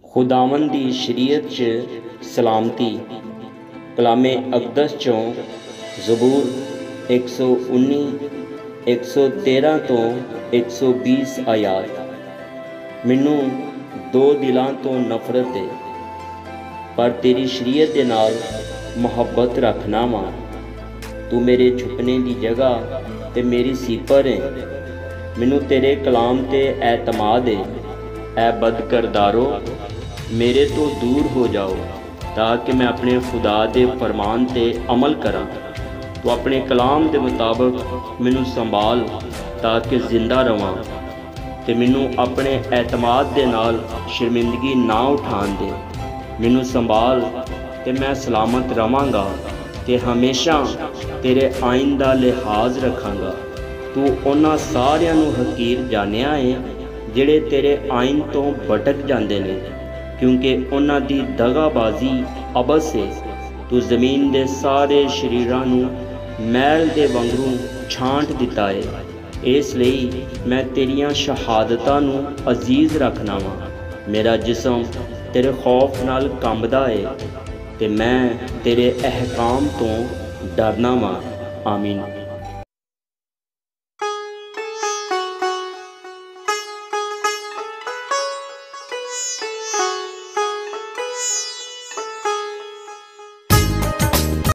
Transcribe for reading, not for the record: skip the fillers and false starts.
खुदावन दी शरीयत च सलामती कलामे अकदस चों ज़बूर 119 113 तो 120 आयात। मैनू दो दिलों तो नफरत है, पर तेरी शरीयत दे नाल मुहब्बत रखना वा। तू मेरे छुपने की जगह ते मेरी सीपर है। मैनू तेरे कलाम ते एतमाद है। ऐ बदकरदारो, मेरे तो दूर हो जाओ ताकि मैं अपने खुदा दे फरमान ते अमल करा। तो अपने कलाम के मुताबिक मैनू संभाल ताकि जिंदा रवां, ते मैनू अपने एतमाद दे नाल शर्मिंदगी ना उठान दे। मैनू संभाल ते मैं सलामत रवांगा ते हमेशा तेरे आइन दा लिहाज रखांगा। तू उन्हां सारियां नू हकीर जानिया है जिहड़े तेरे आइन तो भटक जाते हैं, क्योंकि उन्हां दी दगाबाजी अबस है। तू जमीन के सारे शरीरां नू मैल दे वांगरू छांट दिता है। इसलिए मैं तेरियां शहादतां नू अजीज रखना वा। मेरा जिसम तेरे खौफ नाल कंबदा है ते मैं तेरे अहकाम तो डरना वा। आमीन।